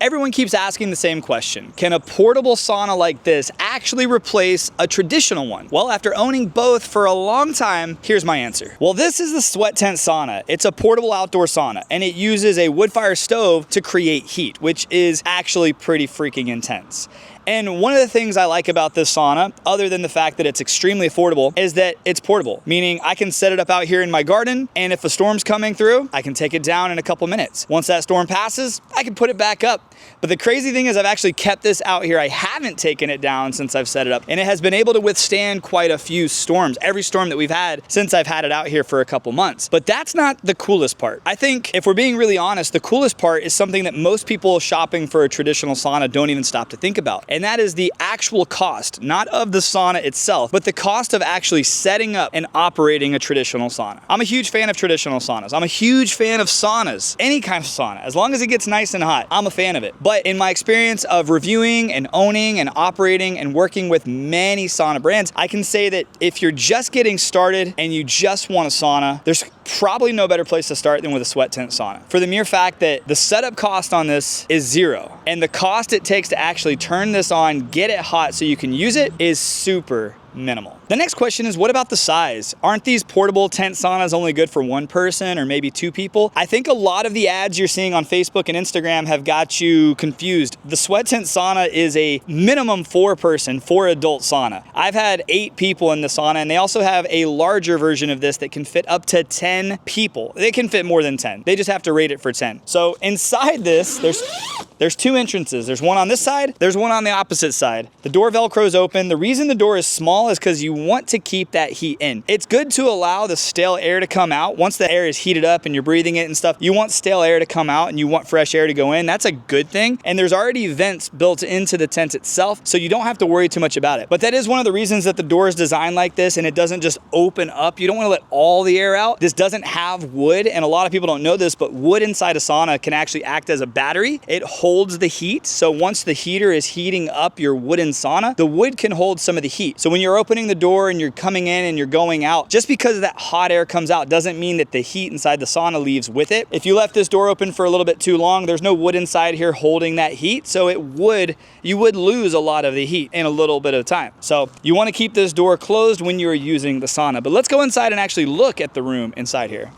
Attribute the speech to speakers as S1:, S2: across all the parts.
S1: Everyone keeps asking the same question. Can a portable sauna like this actually replace a traditional one? Well, after owning both for a long time, here's my answer. Well, this is the Sweat Tent Sauna. It's a portable outdoor sauna, and it uses a wood fire stove to create heat, which is actually pretty freaking intense. And one of the things I like about this sauna, other than the fact that it's extremely affordable, is that it's portable, meaning I can set it up out here in my garden, and if a storm's coming through, I can take it down in a couple minutes. Once that storm passes, I can put it back up. But the crazy thing is I've actually kept this out here. I haven't taken it down since I've set it up, and it has been able to withstand quite a few storms, every storm that we've had since I've had it out here for a couple months. But that's not the coolest part. I think if we're being really honest, the coolest part is something that most people shopping for a traditional sauna don't even stop to think about. And that is the actual cost, not of the sauna itself, but the cost of actually setting up and operating a traditional sauna. I'm a huge fan of traditional saunas. I'm a huge fan of saunas, any kind of sauna. As long as it gets nice and hot, I'm a fan of it. But in my experience of reviewing and owning and operating and working with many sauna brands, I can say that if you're just getting started and you just want a sauna, there's probably no better place to start than with a Sweat Tent Sauna. For the mere fact that the setup cost on this is zero, and the cost it takes to actually turn this on, get it hot so you can use it, is super minimal. The next question is, what about the size? Aren't these portable tent saunas only good for one person or maybe two people? I think a lot of the ads you're seeing on Facebook and Instagram have got you confused. The Sweat Tent Sauna is a minimum 4-person, 4-adult sauna. I've had 8 people in the sauna, and they also have a larger version of this that can fit up to 10 people. They can fit more than 10. They just have to rate it for 10. So inside this, there's 2 entrances. There's one on this side, there's one on the opposite side. The door Velcro's open. The reason the door is small is because you want to keep that heat in. It's good to allow the stale air to come out. Once the air is heated up and you're breathing it and stuff, you want stale air to come out and you want fresh air to go in. That's a good thing. And there's already vents built into the tent itself, so you don't have to worry too much about it. But that is one of the reasons that the door is designed like this, and it doesn't just open up. You don't want to let all the air out. This doesn't have wood, and a lot of people don't know this, but wood inside a sauna can actually act as a battery. It holds the heat. So once the heater is heating up your wooden sauna, the wood can hold some of the heat. So when you're opening the door and you're coming in and you're going out, just because that hot air comes out doesn't mean that the heat inside the sauna leaves with it. If you left this door open for a little bit too long, there's no wood inside here holding that heat, so you would lose a lot of the heat in a little bit of time. So you want to keep this door closed when you're using the sauna. But let's go inside and actually look at the room inside here.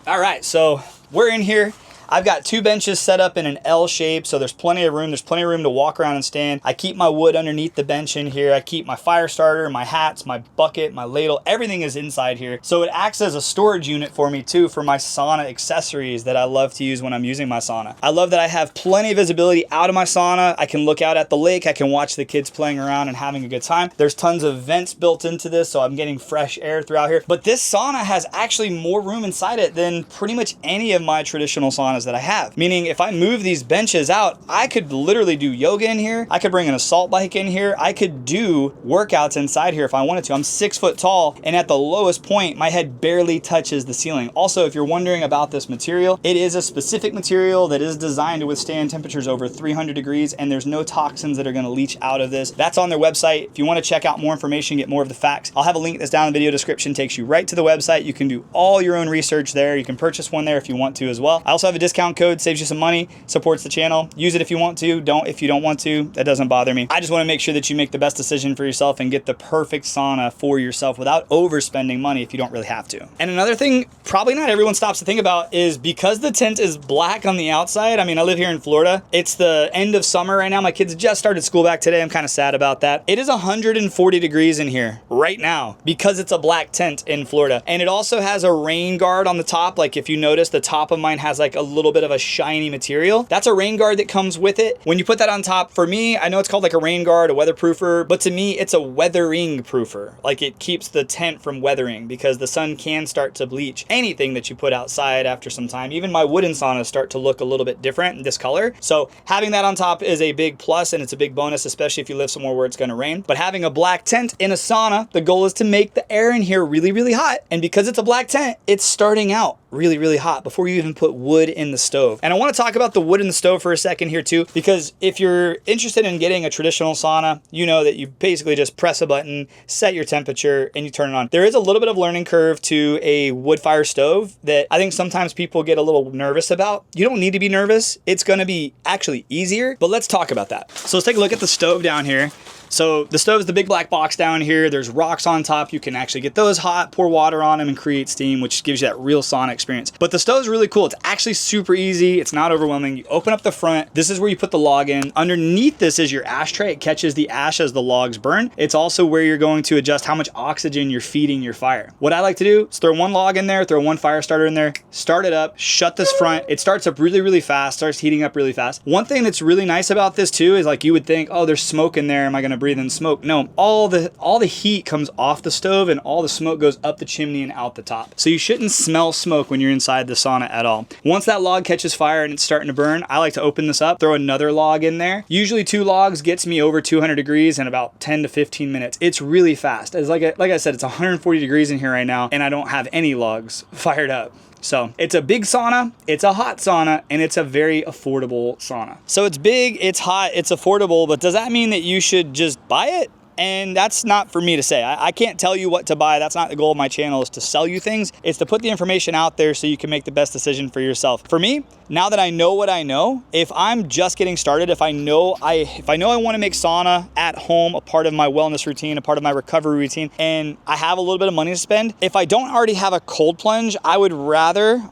S1: All right, so we're in here. I've got 2 benches set up in an L shape, so there's plenty of room. There's plenty of room to walk around and stand. I keep my wood underneath the bench in here. I keep my fire starter, my hats, my bucket, my ladle. Everything is inside here. So it acts as a storage unit for me too, for my sauna accessories that I love to use when I'm using my sauna. I love that I have plenty of visibility out of my sauna. I can look out at the lake. I can watch the kids playing around and having a good time. There's tons of vents built into this, so I'm getting fresh air throughout here. But this sauna has actually more room inside it than pretty much any of my traditional saunas that I have. Meaning if I move these benches out, I could literally do yoga in here. I could bring an assault bike in here. I could do workouts inside here if I wanted to. I'm 6 foot tall, and at the lowest point, my head barely touches the ceiling. Also, if you're wondering about this material, it is a specific material that is designed to withstand temperatures over 300 degrees, and there's no toxins that are going to leach out of this. That's on their website. If you want to check out more information, get more of the facts, I'll have a link that's down in the video description. Takes you right to the website. You can do all your own research there. You can purchase one there if you want to as well. I also have a discount code, saves you some money, supports the channel. Use it if you want to, don't if you don't want to. That doesn't bother me. I just want to make sure that you make the best decision for yourself and get the perfect sauna for yourself without overspending money if you don't really have to. And another thing probably not everyone stops to think about is, because the tent is black on the outside, I mean, I live here in Florida. It's the end of summer right now. My kids just started school back today. I'm kind of sad about that. It is 140 degrees in here right now because it's a black tent in Florida. And it also has a rain guard on the top. Like if you notice, the top of mine has like a little bit of a shiny material. That's a rain guard that comes with it. When you put that on top, for me, I know it's called like a rain guard, a weatherproofer, but to me, it's a weathering proofer. Like it keeps the tent from weathering because the sun can start to bleach anything that you put outside after some time. Even my wooden saunas start to look a little bit different in this color. So having that on top is a big plus, and it's a big bonus, especially if you live somewhere where it's going to rain. But having a black tent in a sauna, the goal is to make the air in here really, really hot. And because it's a black tent, it's starting out really, really hot before you even put wood in the stove. And I want to talk about the wood in the stove for a second here too, because if you're interested in getting a traditional sauna, you know that you basically just press a button, set your temperature, and you turn it on. There is a little bit of learning curve to a wood fire stove that I think sometimes people get a little nervous about. You don't need to be nervous. It's going to be actually easier, but let's talk about that. So let's take a look at the stove down here. So the stove is the big black box down here. There's rocks on top. You can actually get those hot, pour water on them, and create steam, which gives you that real sauna experience. But the stove is really cool. It's actually super easy. It's not overwhelming. You open up the front. This is where you put the log in. Underneath this is your ashtray. It catches the ash as the logs burn. It's also where you're going to adjust how much oxygen you're feeding your fire. What I like to do is throw one log in there, throw one fire starter in there, start it up, shut this front. It starts up really, really fast, starts heating up really fast. One thing that's really nice about this too is like you would think, oh, there's smoke in there. Am I going to breathe in smoke? No, all the heat comes off the stove and all the smoke goes up the chimney and out the top. So you shouldn't smell smoke when you're inside the sauna at all. Once that log catches fire and it's starting to burn, I like to open this up, throw another log in there. Usually 2 logs gets me over 200 degrees in about 10 to 15 minutes. It's really fast. It's like I said, it's 140 degrees in here right now and I don't have any logs fired up. So it's a big sauna, it's a hot sauna, and it's a very affordable sauna. So it's big, it's hot, it's affordable, but does that mean that you should just buy it? And that's not for me to say. I can't tell you what to buy. That's not the goal of my channel, is to sell you things. It's to put the information out there so you can make the best decision for yourself. For me, now that I know what I know, if I'm just getting started, if I know I want to make sauna at home a part of my wellness routine, a part of my recovery routine, and I have a little bit of money to spend, if I don't already have a cold plunge, I would rather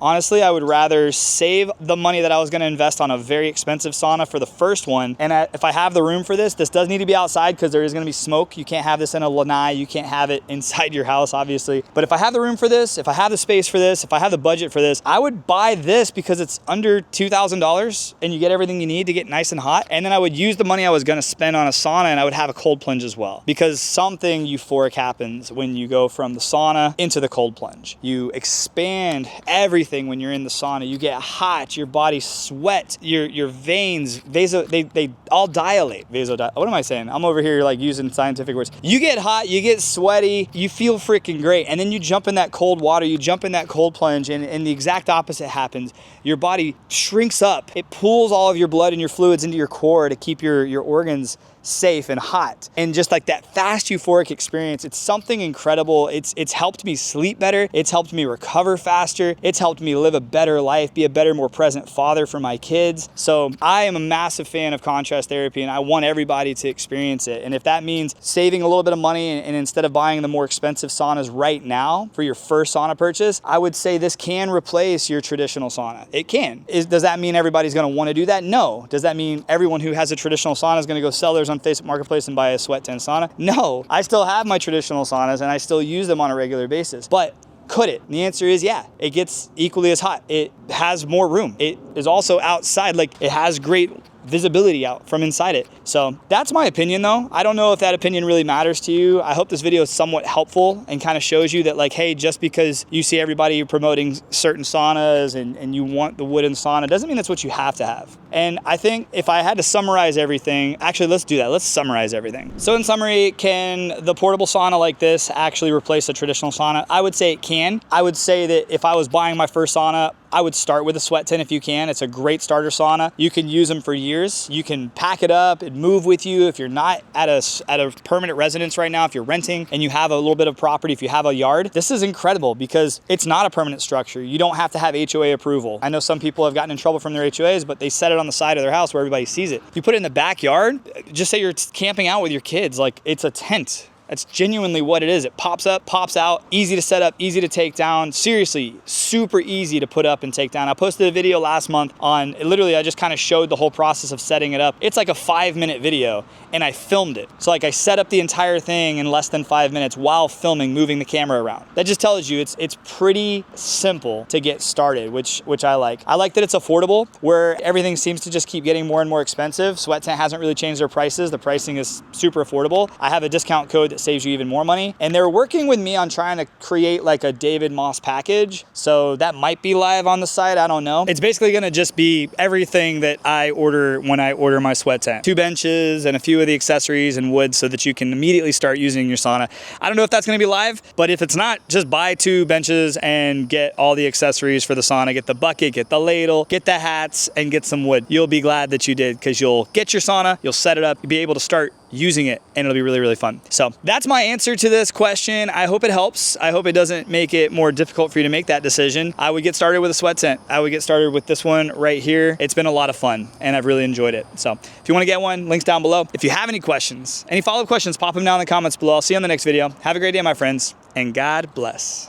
S1: save the money that I was going to invest on a very expensive sauna for the first one. And if I have the room for this does need to be outside because there is going to be smoke. You can't have this in a lanai. You can't have it inside your house, obviously. But if I have the room for this, if I have the space for this, if I have the budget for this, I would buy this because it's under $2,000 and you get everything you need to get nice and hot. And then I would use the money I was going to spend on a sauna and I would have a cold plunge as well, because something euphoric happens when you go from the sauna into the cold plunge. You expand everything when you're in the sauna. You get hot, your body sweats, your veins, they all dilate. What am I saying? I'm over here like using scientific words. You get hot, you get sweaty, you feel freaking great. And then you jump in that cold water, you jump in that cold plunge, and the exact opposite happens. Your body shrinks up. It pulls all of your blood and your fluids into your core to keep your organs safe and hot. And just like that fast euphoric experience, it's something incredible. It's helped me sleep better. It's helped me recover faster. It's helped me live a better life, be a better, more present father for my kids. So I am a massive fan of contrast therapy and I want everybody to experience it. And if that means saving a little bit of money and instead of buying the more expensive saunas right now for your first sauna purchase, I would say this can replace your traditional sauna. It can. Does that mean everybody's going to want to do that? No. Does that mean everyone who has a traditional sauna is going to go sell theirs on Facebook Marketplace and buy a sweat tent sauna? No. I still have my traditional saunas and I still use them on a regular basis. But could it? And the answer is yeah. It gets equally as hot. It has more room. It is also outside. Like, it has great visibility out from inside it. So that's my opinion though. I don't know if that opinion really matters to you. I hope this video is somewhat helpful and kind of shows you that, like, hey, just because you see everybody promoting certain saunas and you want the wooden sauna doesn't mean that's what you have to have. And I think if I had to summarize everything, actually, let's do that. Let's summarize everything. So in summary, can the portable sauna like this actually replace a traditional sauna? I would say it can. I would say that if I was buying my first sauna, I would start with a sweat tent if you can. It's a great starter sauna. You can use them for years. You can pack it up and move with you if you're not at a permanent residence right now, if you're renting and you have a little bit of property, if you have a yard. This is incredible because it's not a permanent structure. You don't have to have HOA approval. I know some people have gotten in trouble from their HOAs, but they set it on the side of their house where everybody sees it. You put it in the backyard, just say you're camping out with your kids, like, it's a tent. That's genuinely what it is. It pops up, pops out, easy to set up, easy to take down. Seriously, super easy to put up and take down. I posted a video last month on, literally, I just kind of showed the whole process of setting it up. It's like a 5-minute video and I filmed it. So like I set up the entire thing in less than 5 minutes while filming, moving the camera around. That just tells you it's pretty simple to get started, which I like. I like that it's affordable, where everything seems to just keep getting more and more expensive. Sweat Tent hasn't really changed their prices. The pricing is super affordable. I have a discount code that it saves you even more money. And they're working with me on trying to create like a David Moss package. So that might be live on the site. I don't know. It's basically going to just be everything that I order when I order my sweat tent. 2 benches and a few of the accessories and wood so that you can immediately start using your sauna. I don't know if that's going to be live, but if it's not, just buy 2 benches and get all the accessories for the sauna. Get the bucket, get the ladle, get the hats, and get some wood. You'll be glad that you did, because you'll get your sauna, you'll set it up, you'll be able to start using it, and it'll be really, really fun. So that's my answer to this question. I hope it helps. I hope it doesn't make it more difficult for you to make that decision. I would get started with a sweat tent. I would get started with this one right here. It's been a lot of fun, and I've really enjoyed it. So if you want to get one, links down below. If you have any questions, any follow-up questions, pop them down in the comments below. I'll see you on the next video. Have a great day, my friends, and God bless.